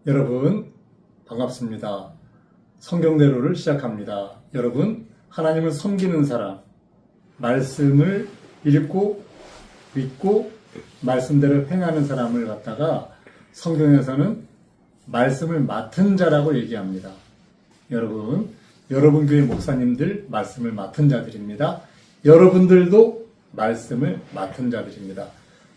여러분 반갑습니다. 성경대로를 시작합니다. 여러분, 하나님을 섬기는 사람, 말씀을 읽고 믿고 말씀대로 행하는 사람을 갖다가 성경에서는 말씀을 맡은 자라고 얘기합니다. 여러분 교회 목사님들 말씀을 맡은 자들입니다. 여러분들도 말씀을 맡은 자들입니다.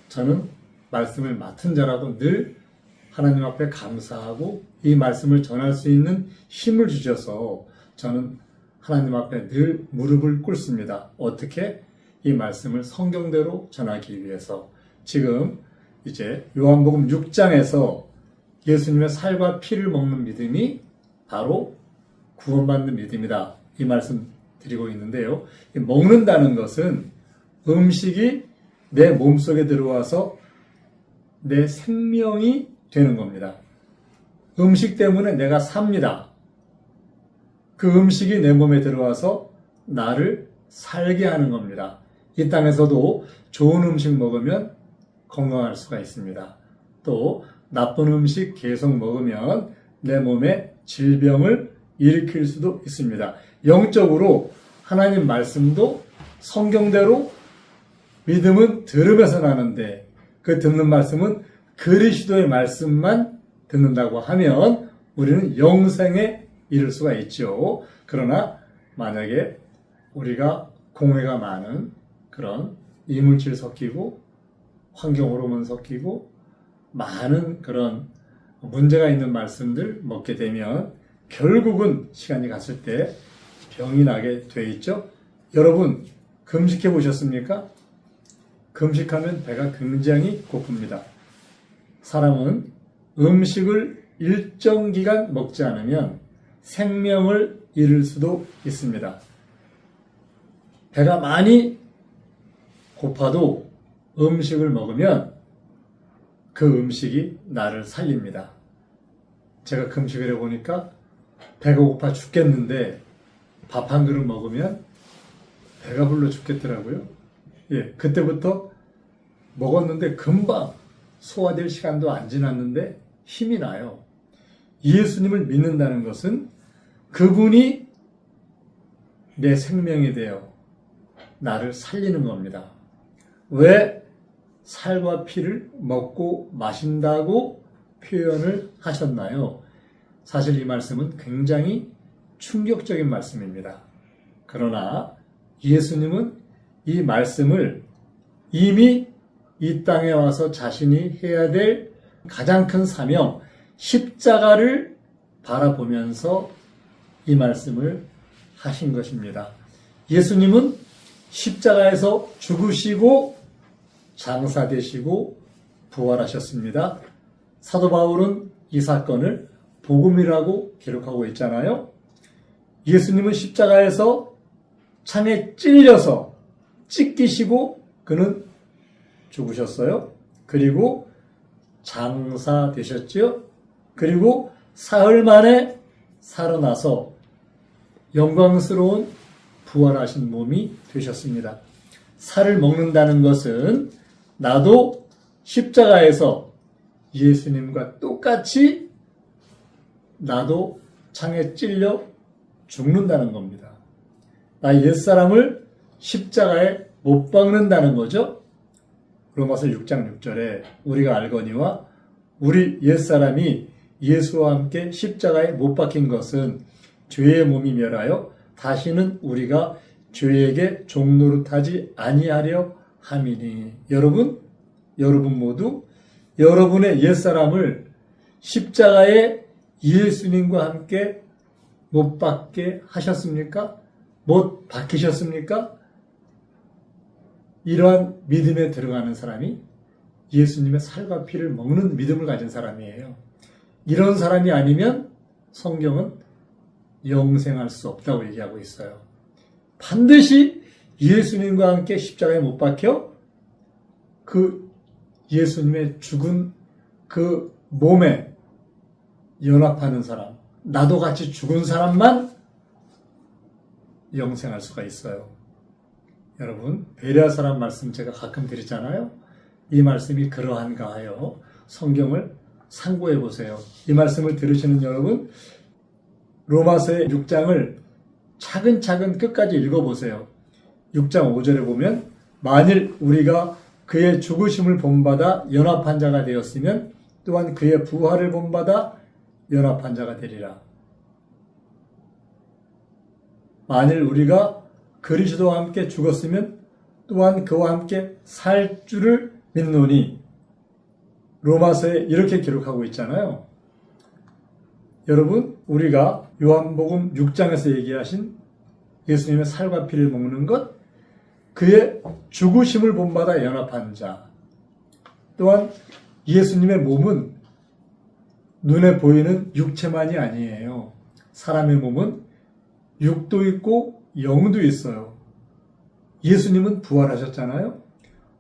저는 말씀을 맡은 자라고 늘 하나님 앞에 감사하고 이 말씀을 전할 수 있는 힘을 주셔서 저는 하나님 앞에 늘 무릎을 꿇습니다. 어떻게? 이 말씀을 성경대로 전하기 위해서. 지금 이제 요한복음 6장에서 예수님의 살과 피를 먹는 믿음이 바로 구원받는 믿음이다. 이 말씀 드리고 있는데요. 먹는다는 것은 음식이 내 몸속에 들어와서 내 생명이 되는 겁니다. 음식 때문에 내가 삽니다. 그 음식이 내 몸에 들어와서 나를 살게 하는 겁니다. 이 땅에서도 좋은 음식 먹으면 건강할 수가 있습니다. 또 나쁜 음식 계속 먹으면 내 몸에 질병을 일으킬 수도 있습니다. 영적으로 하나님 말씀도 성경대로 믿음은 들으면서 나는데 그 듣는 말씀은 그리스도의 말씀만 듣는다고 하면 우리는 영생에 이를 수가 있죠. 그러나 만약에 우리가 공해가 많은 그런 이물질 섞이고 환경 호르몬 섞이고 많은 그런 문제가 있는 말씀들 먹게 되면 결국은 시간이 갔을 때 병이 나게 돼 있죠. 여러분 금식해 보셨습니까? 금식하면 배가 굉장히 고픕니다. 사람은 음식을 일정 기간 먹지 않으면 생명을 잃을 수도 있습니다. 배가 많이 고파도 음식을 먹으면 그 음식이 나를 살립니다. 제가 금식을 해보니까 배가 고파 죽겠는데 밥 한 그릇 먹으면 배가 불러 죽겠더라고요. 그때부터 먹었는데 금방 소화될 시간도 안 지났는데 힘이 나요. 예수님을 믿는다는 것은 그분이 내 생명이 되어 나를 살리는 겁니다. 왜 살과 피를 먹고 마신다고 표현을 하셨나요? 사실 이 말씀은 굉장히 충격적인 말씀입니다. 그러나 예수님은 이 말씀을 이미 이 땅에 와서 자신이 해야 될 가장 큰 사명, 십자가를 바라보면서 이 말씀을 하신 것입니다. 예수님은 십자가에서 죽으시고 장사되시고 부활하셨습니다. 사도 바울은 이 사건을 복음이라고 기록하고 있잖아요. 예수님은 십자가에서 창에 찔려서 찢기시고 그는 죽으셨어요. 그리고 장사되셨죠. 그리고 사흘 만에 살아나서 영광스러운 부활하신 몸이 되셨습니다. 살을 먹는다는 것은 나도 십자가에서 예수님과 똑같이 나도 창에 찔려 죽는다는 겁니다. 나 옛사람을 십자가에 못 박는다는 거죠. 로마서 6장 6절에 우리가 알거니와 우리 옛사람이 예수와 함께 십자가에 못 박힌 것은 죄의 몸이 멸하여 다시는 우리가 죄에게 종노릇하지 아니하려 함이니. 여러분 모두 여러분의 옛사람을 십자가에 예수님과 함께 못 박게 하셨습니까? 못 박히셨습니까? 이러한 믿음에 들어가는 사람이 예수님의 살과 피를 먹는 믿음을 가진 사람이에요. 이런 사람이 아니면 성경은 영생할 수 없다고 얘기하고 있어요. 반드시 예수님과 함께 십자가에 못 박혀 그 예수님의 죽은 그 몸에 연합하는 사람, 나도 같이 죽은 사람만 영생할 수가 있어요. 여러분, 베레아서란 말씀 제가 가끔 드리잖아요. 이 말씀이 그러한가 하여 성경을 상고해 보세요. 이 말씀을 들으시는 여러분, 로마서의 6장을 차근차근 끝까지 읽어보세요. 6장 5절에 보면 만일 우리가 그의 죽으심을 본받아 연합한 자가 되었으면 또한 그의 부활을 본받아 연합한 자가 되리라. 만일 우리가 그리스도와 함께 죽었으면 또한 그와 함께 살 줄을 믿노니, 로마서에 이렇게 기록하고 있잖아요. 여러분, 우리가 요한복음 6장에서 얘기하신 예수님의 살과 피를 먹는 것, 그의 죽으심을 본받아 연합한 자, 또한 예수님의 몸은 눈에 보이는 육체만이 아니에요. 사람의 몸은 육도 있고 영도 있어요. 예수님은 부활하셨잖아요.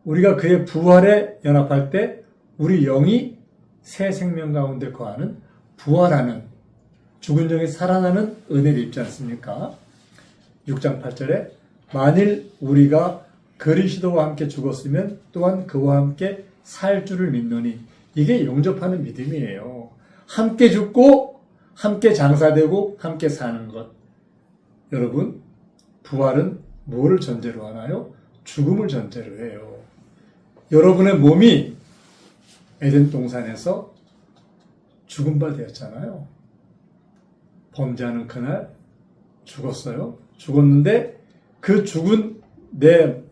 우리가 그의 부활에 연합할 때 우리 영이 새 생명 가운데 거하는, 부활하는, 죽은 영이 살아나는 은혜를 입지 않습니까? 6장 8절에 만일 우리가 그리스도와 함께 죽었으면 또한 그와 함께 살 줄을 믿노니, 이게 영접하는 믿음이에요. 함께 죽고 함께 장사되고 함께 사는 것. 여러분, 부활은 뭐를 전제로 하나요? 죽음을 전제로 해요. 여러분의 몸이 에덴 동산에서 죽은 바 되었잖아요. 범죄하는 그날 죽었어요. 죽었는데 그 죽은 내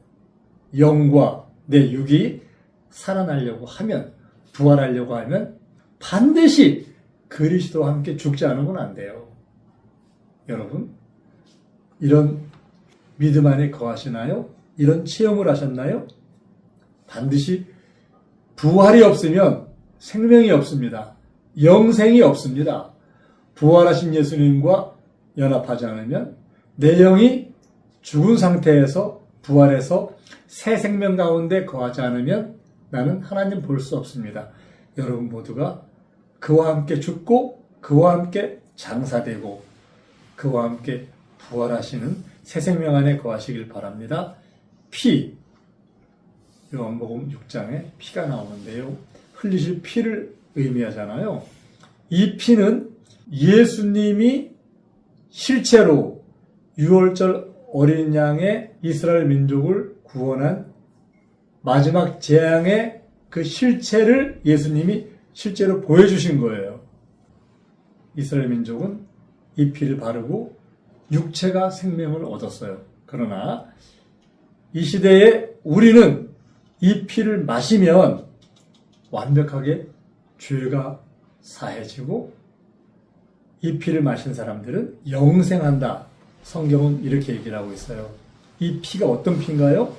영과 내 육이 살아나려고 하면, 부활하려고 하면 반드시 그리스도와 함께 죽지 않으면 안 돼요. 여러분, 이런 믿음 안에 거하시나요? 이런 체험을 하셨나요? 반드시 부활이 없으면 생명이 없습니다. 영생이 없습니다. 부활하신 예수님과 연합하지 않으면 내 영이 죽은 상태에서 부활해서 새 생명 가운데 거하지 않으면 나는 하나님 볼 수 없습니다. 여러분 모두가 그와 함께 죽고 그와 함께 장사되고 그와 함께 부활하시는 새 생명 안에 거하시길 바랍니다. 피, 요한복음 6장에 피가 나오는데요. 흘리실 피를 의미하잖아요. 이 피는 예수님이 실제로 6월절 어린 양의 이스라엘 민족을 구원한 마지막 재앙의 그 실체를 예수님이 실제로 보여주신 거예요. 이스라엘 민족은 이 피를 바르고 육체가 생명을 얻었어요. 그러나 이 시대에 우리는 이 피를 마시면 완벽하게 죄가 사해지고 이 피를 마신 사람들은 영생한다. 성경은 이렇게 얘기를 하고 있어요. 이 피가 어떤 피인가요?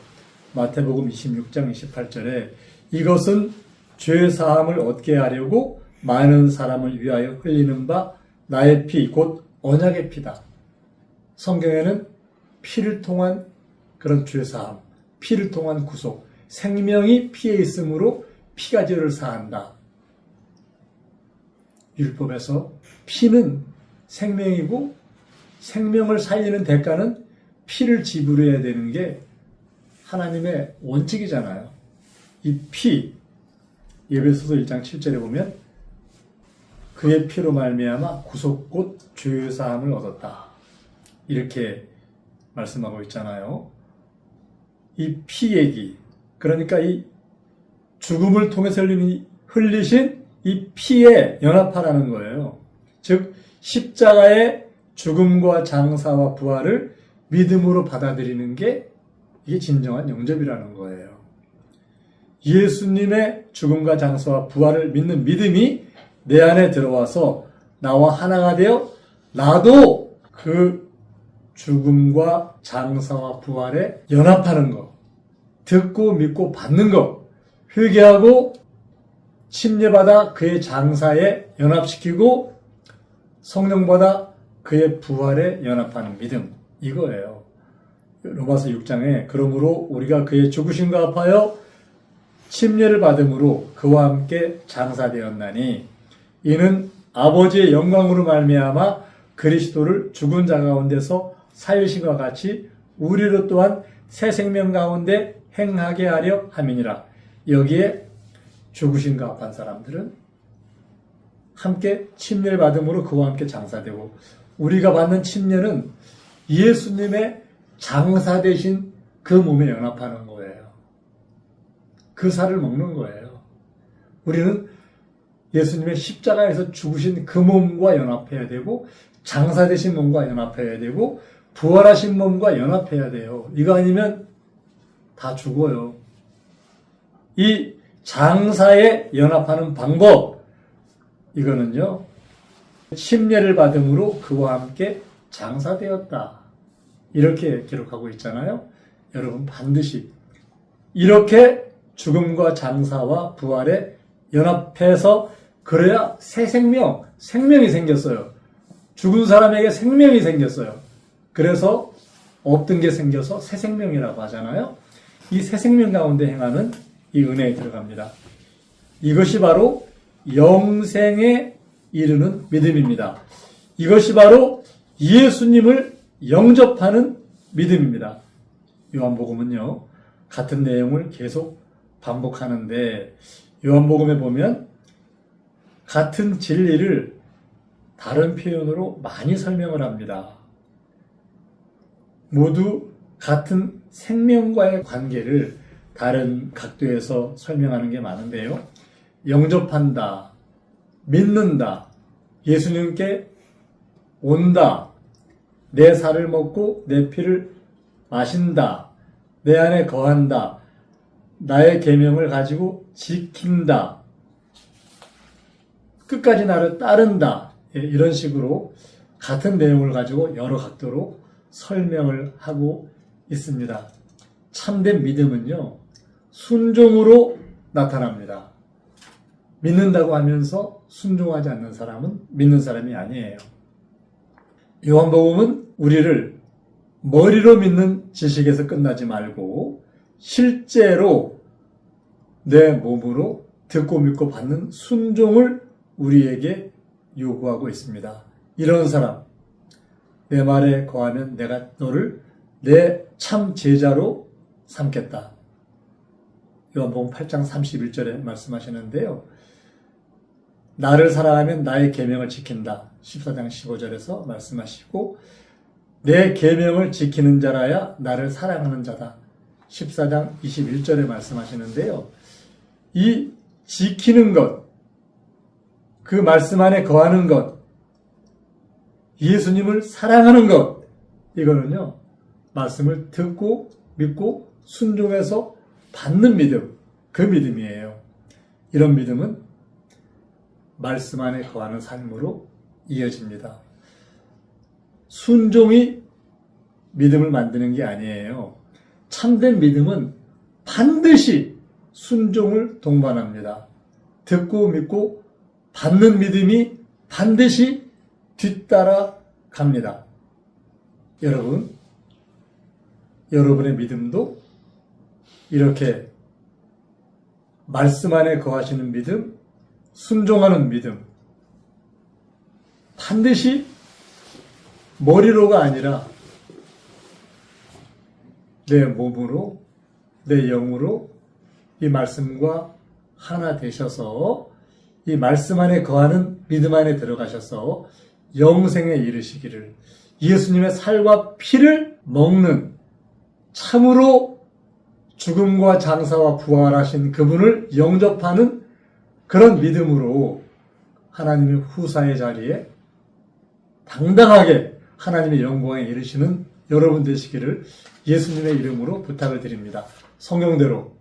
마태복음 26장 28절에 이것은 죄 사함을 얻게 하려고 많은 사람을 위하여 흘리는 바 나의 피, 곧 언약의 피다. 성경에는 피를 통한 그런 죄 사함, 피를 통한 구속, 생명이 피에 있으므로 피가 죄를 사한다. 율법에서 피는 생명이고 생명을 살리는 대가는 피를 지불해야 되는 게 하나님의 원칙이잖아요. 이 피, 에베소서 1장 7절에 보면 그의 피로 말미암아 구속 곧 죄 사함을 얻었다. 이렇게 말씀하고 있잖아요. 이 피 얘기, 그러니까 이 죽음을 통해서 흘리신 이 피에 연합하라는 거예요. 즉 십자가의 죽음과 장사와 부활을 믿음으로 받아들이는 게 이게 진정한 영접이라는 거예요. 예수님의 죽음과 장사와 부활을 믿는 믿음이 내 안에 들어와서 나와 하나가 되어 나도 그 죽음과 장사와 부활에 연합하는 것, 듣고 믿고 받는 것, 회개하고 침례받아 그의 장사에 연합시키고 성령받아 그의 부활에 연합하는 믿음, 이거예요. 로마서 6장에 그러므로 우리가 그의 죽으심과 합하여 침례를 받음으로 그와 함께 장사되었나니 이는 아버지의 영광으로 말미암아 그리스도를 죽은 자 가운데서 살리심과 같이 우리로 또한 새 생명 가운데 행하게 하려 함이니라. 여기에 죽으심과 합한 사람들은 함께 침례를 받음으로 그와 함께 장사되고, 우리가 받는 침례는 예수님의 장사되신 그 몸에 연합하는 거예요. 그 살을 먹는 거예요. 우리는 예수님의 십자가에서 죽으신 그 몸과 연합해야 되고, 장사되신 몸과 연합해야 되고, 부활하신 몸과 연합해야 돼요. 이거 아니면 다 죽어요. 이 장사에 연합하는 방법, 이거는요, 침례를 받음으로 그와 함께 장사되었다, 이렇게 기록하고 있잖아요. 여러분, 반드시 이렇게 죽음과 장사와 부활에 연합해서 그래야 새 생명이 생겼어요. 죽은 사람에게 생명이 생겼어요. 그래서 없던 게 생겨서 새 생명이라고 하잖아요. 이 새 생명 가운데 행하는 이 은혜에 들어갑니다. 이것이 바로 영생에 이르는 믿음입니다. 이것이 바로 예수님을 영접하는 믿음입니다. 요한복음은요, 같은 내용을 계속 반복하는데, 요한복음에 보면 같은 진리를 다른 표현으로 많이 설명을 합니다. 모두 같은 생명과의 관계를 다른 각도에서 설명하는 게 많은데요. 영접한다, 믿는다, 예수님께 온다, 내 살을 먹고 내 피를 마신다, 내 안에 거한다, 나의 계명을 가지고 지킨다, 끝까지 나를 따른다, 이런 식으로 같은 내용을 가지고 여러 각도로 설명을 하고 있습니다. 참된 믿음은요, 순종으로 나타납니다. 믿는다고 하면서 순종하지 않는 사람은 믿는 사람이 아니에요. 요한복음은 우리를 머리로 믿는 지식에서 끝나지 말고 실제로 내 몸으로 듣고 믿고 받는 순종을 우리에게 요구하고 있습니다. 이런 사람, 내 말에 거하면 내가 너를 내 참 제자로 삼겠다. 요한복음 8장 31절에 말씀하시는데요. 나를 사랑하면 나의 계명을 지킨다. 14장 15절에서 말씀하시고, 내 계명을 지키는 자라야 나를 사랑하는 자다. 14장 21절에 말씀하시는데요. 이 지키는 것, 그 말씀 안에 거하는 것, 예수님을 사랑하는 것, 이거는요, 말씀을 듣고 믿고 순종해서 받는 믿음, 그 믿음이에요. 이런 믿음은 말씀 안에 거하는 삶으로 이어집니다. 순종이 믿음을 만드는 게 아니에요. 참된 믿음은 반드시 순종을 동반합니다. 듣고 믿고 받는 믿음이 반드시 뒤따라 갑니다. 여러분의 믿음도 이렇게 말씀 안에 거하시는 믿음, 순종하는 믿음, 반드시 머리로가 아니라 내 몸으로, 내 영으로 이 말씀과 하나 되셔서 이 말씀 안에 거하는 믿음 안에 들어가셔서 영생에 이르시기를, 예수님의 살과 피를 먹는, 참으로 죽음과 장사와 부활하신 그분을 영접하는 그런 믿음으로 하나님의 후사의 자리에 당당하게 하나님의 영광에 이르시는 여러분 되시기를 예수님의 이름으로 부탁을 드립니다. 성경대로